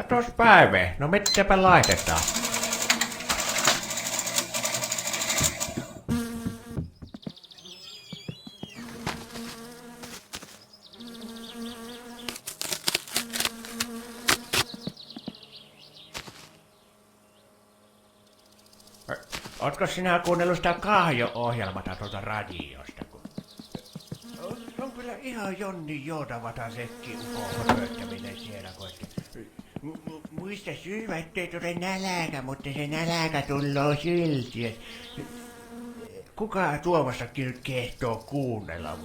Katos Päive, no mitäpä laitetaan? Ootko sinä kuunnellut sitä Kahjo-ohjelmata tuolta radiosta? On kyllä ihan Jonni joutavata sekin upo-höpöttäminen siellä koitti. Muista syödä, ettei tule nälkä, mutta se nälkä tulloo silti. Kuka Tuomassakin nyt kehtoo kuunnella?